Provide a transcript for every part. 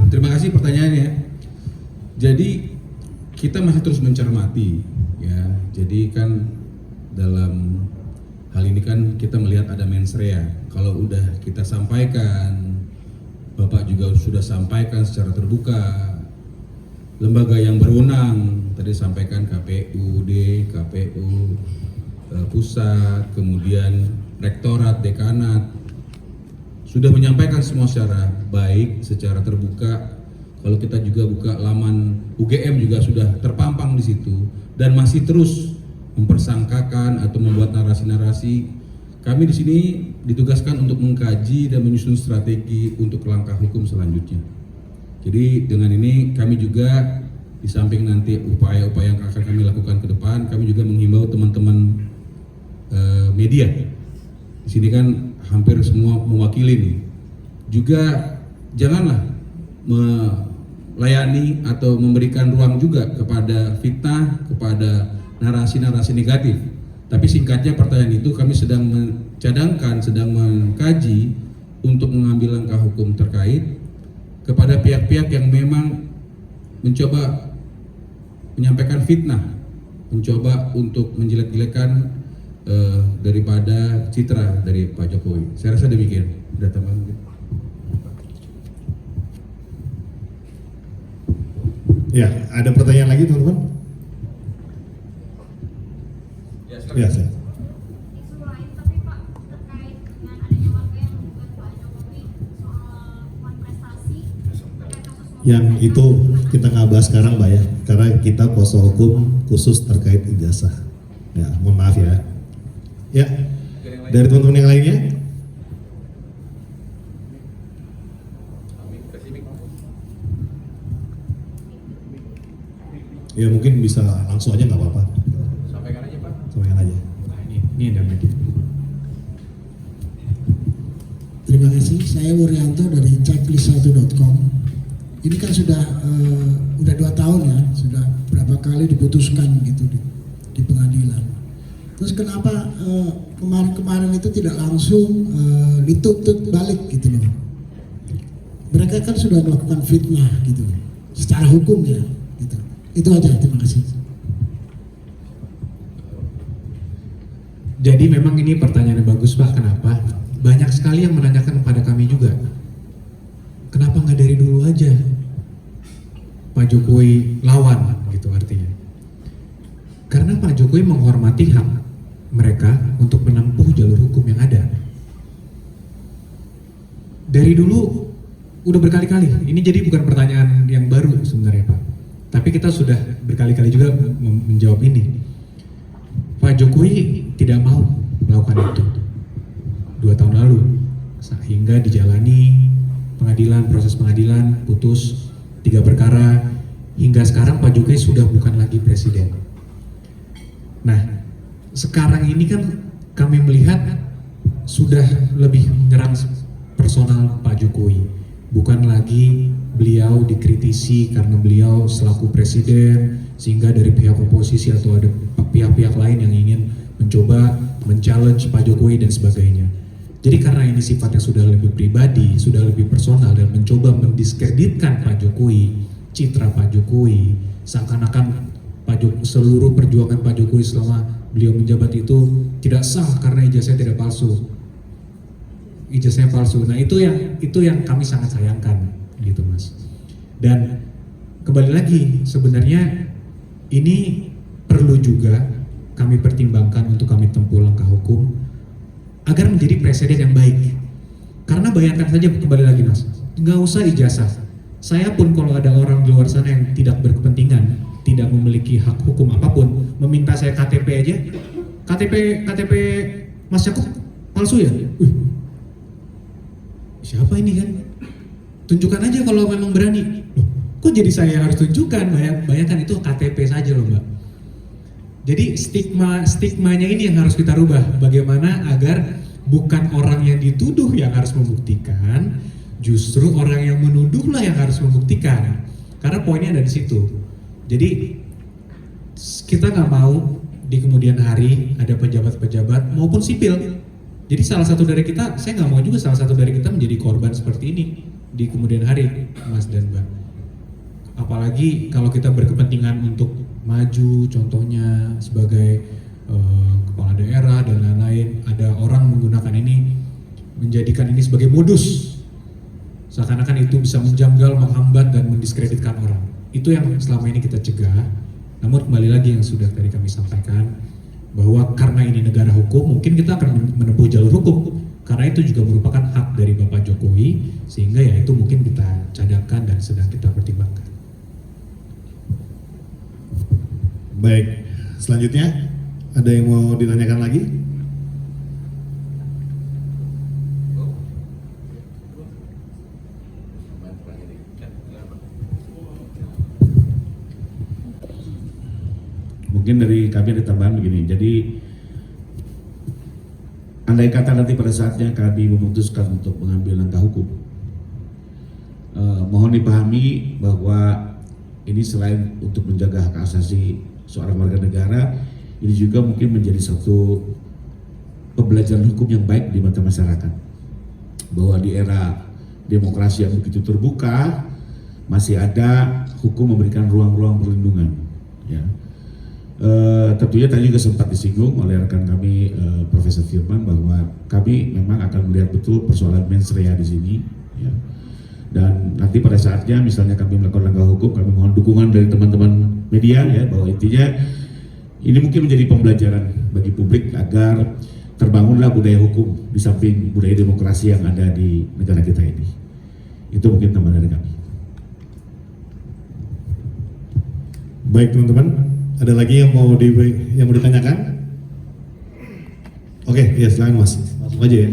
Terima kasih pertanyaannya. Jadi kita masih terus mencermati, ya. Jadi kan dalam hal ini kan kita melihat ada mens rea. Kalau udah kita sampaikan, Bapak juga sudah sampaikan secara terbuka, lembaga yang berwenang tadi sampaikan KPUD, KPU pusat, kemudian rektorat, dekanat sudah menyampaikan semua secara baik, secara terbuka. Kalau kita juga buka laman UGM juga sudah terpampang di situ dan masih terus mempersangkakan atau membuat narasi-narasi. Kami di sini ditugaskan untuk mengkaji dan menyusun strategi untuk langkah hukum selanjutnya. Jadi dengan ini kami juga di samping nanti upaya-upaya yang akan kami lakukan ke depan, kami juga menghimbau teman-teman media. Di sini kan hampir semua mewakili nih. Juga janganlah melayani atau memberikan ruang juga kepada fitnah, kepada narasi-narasi negatif. Tapi singkatnya pertanyaan itu kami sedang mencadangkan, sedang mengkaji untuk mengambil langkah hukum terkait kepada pihak-pihak yang memang mencoba menyampaikan fitnah, mencoba untuk menjelek-jelekan daripada citra dari Pak Jokowi. Saya rasa demikian. Ada tambahan mungkin? Ya, ada pertanyaan lagi teman-teman? Ya, saya. Yang itu kita nggak bahas sekarang, Mbak ya, karena kita kuasa hukum khusus terkait ijazah. Ya, mohon maaf ya. Ya, dari teman-teman yang lainnya. Ya mungkin bisa langsung aja nggak apa-apa. Sampaikan aja Pak. Sampaikan aja. Nah, ini ada media. Terima kasih, saya Wuryanto dari checklist1.com. Ini kan sudah 2 tahun ya, sudah berapa kali diputuskan gitu di pengadilan. Terus kenapa kemarin-kemarin itu tidak langsung dituntut balik gitu loh? Mereka kan sudah melakukan fitnah gitu, secara hukum ya. Gitu. Itu aja, terima kasih. Jadi memang ini pertanyaan yang bagus Pak, kenapa? Banyak sekali yang menanyakan kepada kami juga. Kenapa nggak dari dulu aja Pak Jokowi lawan gitu artinya. Karena Pak Jokowi menghormati hak mereka untuk menempuh jalur hukum yang ada. Dari dulu udah berkali-kali, ini jadi bukan pertanyaan yang baru sebenarnya Pak. Tapi kita sudah berkali-kali juga menjawab ini. Pak Jokowi tidak mau melakukan itu 2 tahun lalu, sehingga dijalani pengadilan, proses pengadilan, putus 3 perkara, hingga sekarang Pak Jokowi sudah bukan lagi presiden. Nah, sekarang ini kan kami melihat sudah lebih menyerang personal Pak Jokowi, bukan lagi beliau dikritisi karena beliau selaku presiden, sehingga dari pihak oposisi atau ada pihak-pihak lain yang ingin mencoba men-challenge Pak Jokowi dan sebagainya. Jadi karena ini sifatnya sudah lebih pribadi, sudah lebih personal dan mencoba mendiskreditkan Pak Jokowi, citra Pak Jokowi, seakan-akan seluruh perjuangan Pak Jokowi selama beliau menjabat itu tidak sah karena ijazahnya tidak palsu. Ijazahnya palsu. Nah, itu yang kami sangat sayangkan gitu Mas. Dan kembali lagi sebenarnya ini perlu juga kami pertimbangkan untuk kami tempuh langkah hukum agar menjadi presiden yang baik. Karena bayangkan saja kembali lagi Mas, nggak usah ijazah. Saya pun kalau ada orang di luar sana yang tidak berkepentingan, tidak memiliki hak hukum apapun, meminta saya KTP aja, KTP Mas Yakub palsu ya? Siapa ini kan? Tunjukkan aja kalau memang berani. Loh, kok jadi saya harus tunjukkan? Bayangkan itu KTP saja loh Mbak. Jadi stigmanya ini yang harus kita rubah. Bagaimana agar bukan orang yang dituduh yang harus membuktikan, justru orang yang menuduhlah yang harus membuktikan. Karena poinnya ada di situ. Jadi kita nggak mau di kemudian hari ada pejabat-pejabat maupun sipil Jadi salah satu dari kita, saya nggak mau juga salah satu dari kita menjadi korban seperti ini di kemudian hari, Mas dan Mbak. Apalagi kalau kita berkepentingan untuk maju, contohnya sebagai kepala daerah dan lain-lain, ada orang menggunakan ini, menjadikan ini sebagai modus, seakan-akan itu bisa menjanggal, menghambat dan mendiskreditkan orang. Itu yang selama ini kita cegah. Namun kembali lagi yang sudah tadi kami sampaikan, bahwa karena ini negara hukum, mungkin kita akan menempuh jalur hukum, karena itu juga merupakan hak dari Bapak Jokowi, sehingga ya itu mungkin kita cadangkan dan sedang kita pertimbangkan. Baik, selanjutnya ada yang mau ditanyakan lagi? Mungkin dari kami ada tambahan begini, jadi andai kata nanti pada saatnya kami memutuskan untuk mengambil langkah hukum, mohon dipahami bahwa ini selain untuk menjaga hak asasi seorang warga negara, ini juga mungkin menjadi satu pembelajaran hukum yang baik di mata masyarakat, bahwa di era demokrasi yang begitu terbuka masih ada hukum memberikan ruang-ruang perlindungan, ya. Tentunya tadi juga sempat disinggung oleh rekan kami Profesor Firman bahwa kami memang akan melihat betul persoalan mens rea di sini, ya. Dan nanti pada saatnya misalnya kami melakukan langkah hukum, kami mohon dukungan dari teman-teman media, ya, bahwa intinya ini mungkin menjadi pembelajaran bagi publik agar terbangunlah budaya hukum di samping budaya demokrasi yang ada di negara kita ini. Itu mungkin tambahan dari kami. Baik teman-teman, ada lagi yang mau ditanyakan? Oke, ya silakan Mas, langsung aja ya.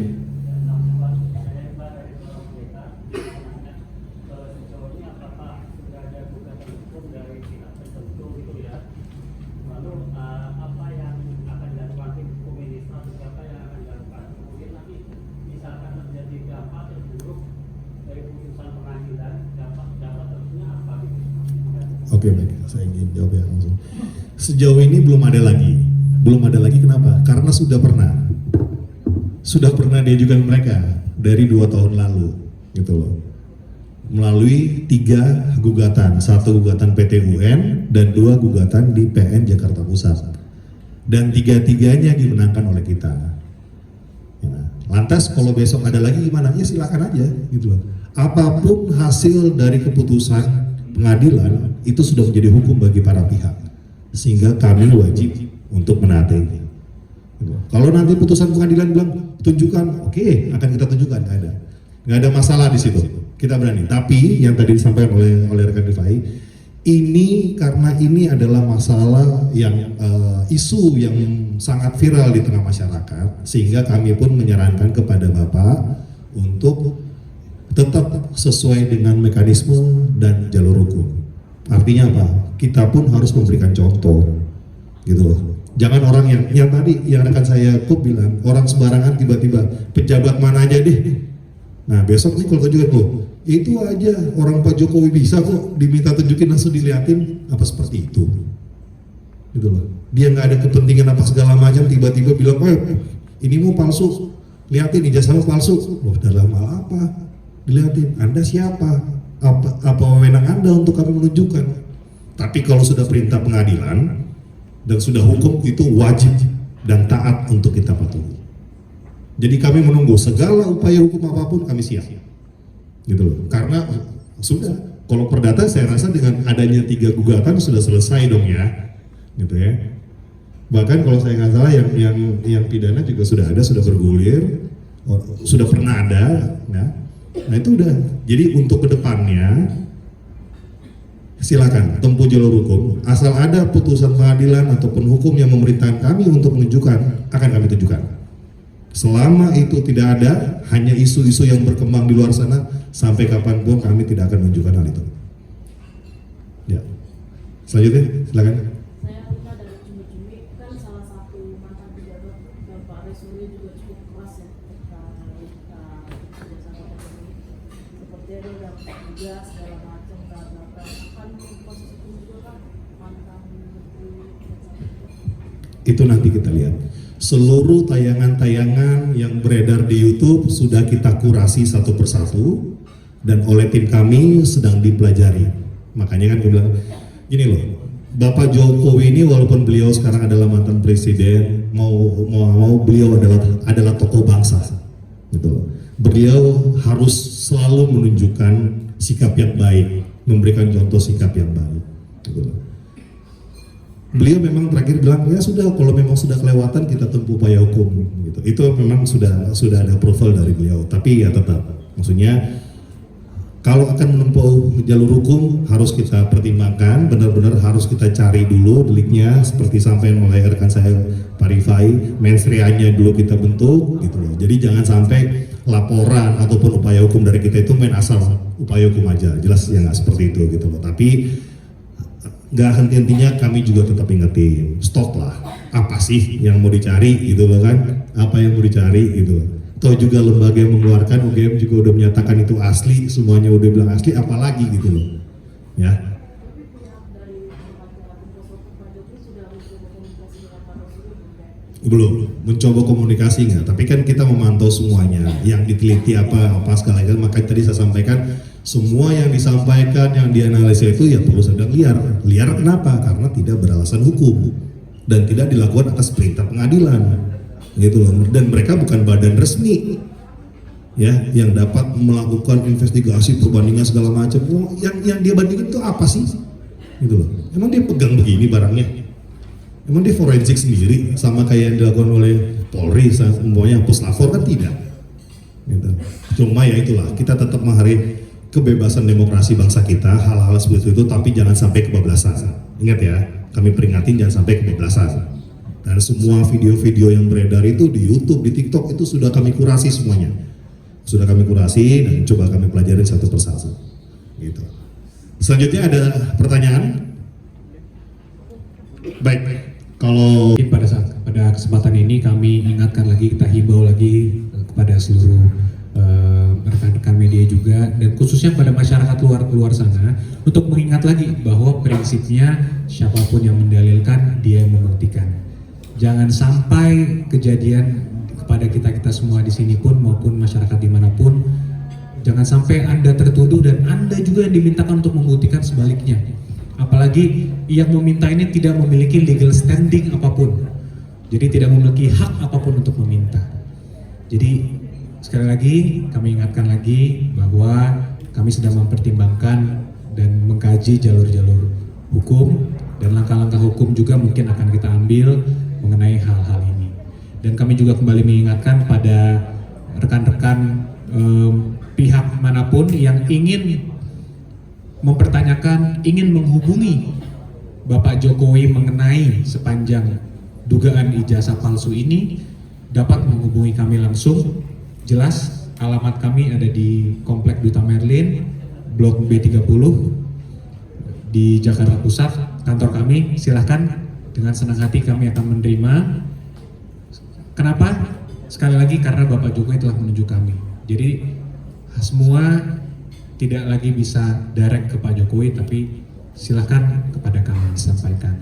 Oke, baik, saya ingin jawab ya langsung. Sejauh ini belum ada lagi, kenapa? Karena sudah pernah diajukan mereka dari 2 tahun lalu, gitu loh, melalui 3 gugatan, 1 gugatan PT UN dan 2 gugatan di PN Jakarta Pusat, dan 3-tiganya dimenangkan oleh kita. Ya. Lantas kalau besok ada lagi gimana? Ya silakan aja, gitu loh. Apapun hasil dari keputusan pengadilan itu sudah menjadi hukum bagi para pihak, sehingga kami wajib untuk menaatinya. Kalau nanti putusan pengadilan bilang tunjukkan, oke, akan kita tunjukkan, nggak ada masalah di situ, kita berani. Tapi yang tadi disampaikan oleh rekan Rifai, ini karena ini adalah masalah yang isu yang sangat viral di tengah masyarakat, sehingga kami pun menyarankan kepada Bapak untuk tetap sesuai dengan mekanisme dan jalur hukum. Artinya apa? Kita pun harus memberikan contoh, gitu loh. Jangan orang yang tadi yang rekan saya Kup bilang, orang sembarangan tiba-tiba pejabat mana aja deh. Nah besok nih kalau tunjukin loh, itu aja orang Pak Jokowi bisa kok, diminta tunjukin langsung diliatin, apa seperti itu? Gitu loh. Dia nggak ada kepentingan apa segala macam, tiba-tiba bilang, ini mau palsu, liatin ijazahnya palsu. Loh dalam hal apa? Dilihatin, Anda siapa? Apa wewenang Anda untuk kami menunjukkan? Tapi kalau sudah perintah pengadilan dan sudah hukum, itu wajib dan taat untuk kita patuhi. Jadi kami menunggu segala upaya hukum apapun, kami siap, gitu loh. Karena sudah, kalau perdata saya rasa dengan adanya 3 gugatan sudah selesai dong ya, gitu ya. Bahkan kalau saya nggak salah yang pidana juga sudah ada, sudah bergulir, sudah pernah ada, ya. Nah itu udah, jadi untuk kedepannya silakan tempuh jalur hukum, asal ada putusan pengadilan ataupun hukum yang memerintahkan kami untuk menunjukkan, akan kami tunjukkan. Selama itu tidak ada, hanya isu-isu yang berkembang di luar sana, sampai kapanpun kami tidak akan menunjukkan hal itu. Ya, selanjutnya silakan. Saya Rita dari Cumi-Cumi, kan salah satu mantan pejabat Bapak Resuli juga cukup keras ya kerjasama ini. Seperti ada udah juga segala macam karena akan proses itu juga kan mantan menteri. Itu nanti kita lihat. Seluruh tayangan-tayangan yang beredar di YouTube sudah kita kurasi satu persatu dan oleh tim kami sedang dipelajari. Makanya kan gue bilang gini loh, Bapak Jokowi ini walaupun beliau sekarang adalah mantan presiden, mau beliau adalah tokoh bangsa, gitu loh. Beliau harus selalu menunjukkan sikap yang baik, memberikan contoh sikap yang baik, gitu loh. Beliau memang terakhir bilang ya sudah, kalau memang sudah kelewatan kita tempuh upaya hukum, gitu. Itu memang sudah ada approval dari beliau. Tapi ya tetap, maksudnya kalau akan menempuh jalur hukum harus kita pertimbangkan, benar-benar harus kita cari dulu deliknya, seperti sampaikan oleh rekan saya Pak Rifai, mensreanya dulu kita bentuk, gitu loh. Jadi jangan sampai laporan ataupun upaya hukum dari kita itu main asal upaya hukum aja, jelas ya nggak seperti itu, gitu loh. Tapi nggak henti-hentinya kami juga tetap ingetin, stop lah, apa sih yang mau dicari gitu loh kan, apa yang mau dicari gitu loh. Atau juga lembaga yang mengeluarkan UGM juga udah menyatakan itu asli, semuanya udah bilang asli, apalagi gitu loh ya. Belum mencoba komunikasi nggak, tapi kan kita memantau semuanya yang diteliti apa segala macam. Makanya tadi saya sampaikan semua yang disampaikan, yang dianalisa itu ya perlu sedang liar kenapa? Karena tidak beralasan hukum dan tidak dilakukan atas perintah pengadilan, gitu loh. Dan mereka bukan badan resmi ya yang dapat melakukan investigasi perbandingan segala macam. Yang dia bandingin itu apa sih, gitu loh. Emang dia pegang begini barangnya? Emang dia forensik sendiri sama kayak yang dilakukan oleh Polri, semuanya puslapor kan tidak, gitu. Cuma ya itulah, kita tetap menghargai kebebasan demokrasi bangsa kita, hal-hal seperti itu, tapi jangan sampai kebablasan. Ingat ya, kami peringatin jangan sampai kebablasan. Dan semua video-video yang beredar itu di YouTube, di TikTok itu sudah kami kurasi semuanya, sudah kami kurasi dan coba kami pelajari satu persatu. Gitu. Selanjutnya ada pertanyaan? Baik. Kalau pada kesempatan ini kami ingatkan lagi, kita himbau lagi kepada seluruh rekan-rekan media juga dan khususnya pada masyarakat luar sana untuk mengingat lagi bahwa prinsipnya siapapun yang mendalilkan dia yang membuktikan. Jangan sampai kejadian kepada kita semua di sini pun maupun masyarakat dimanapun, jangan sampai Anda tertuduh dan Anda juga yang dimintakan untuk membuktikan sebaliknya. Apalagi yang meminta ini tidak memiliki legal standing apapun, jadi tidak memiliki hak apapun untuk meminta. Jadi sekali lagi kami ingatkan lagi bahwa kami sedang mempertimbangkan dan mengkaji jalur-jalur hukum dan langkah-langkah hukum juga mungkin akan kita ambil mengenai hal-hal ini. Dan kami juga kembali mengingatkan pada rekan-rekan pihak manapun yang ingin mempertanyakan, ingin menghubungi Bapak Jokowi mengenai sepanjang dugaan ijazah palsu ini, dapat menghubungi kami langsung. Jelas alamat kami ada di Komplek Duta Merlin, Blok B30 di Jakarta Pusat, kantor kami. Silahkan, dengan senang hati kami akan menerima. Kenapa? Sekali lagi karena Bapak Jokowi telah menunjuk kami. Jadi semua tidak lagi bisa direct ke Pak Jokowi, tapi silahkan kepada kami disampaikan.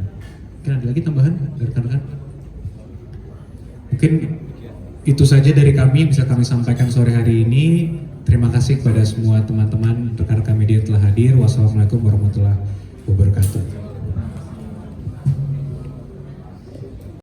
Mungkin ada lagi tambahan dari rekan-rekan? Mungkin itu saja dari kami bisa kami sampaikan sore hari ini. Terima kasih kepada semua teman-teman rekan-rekan media yang telah hadir. Wassalamualaikum warahmatullahi wabarakatuh.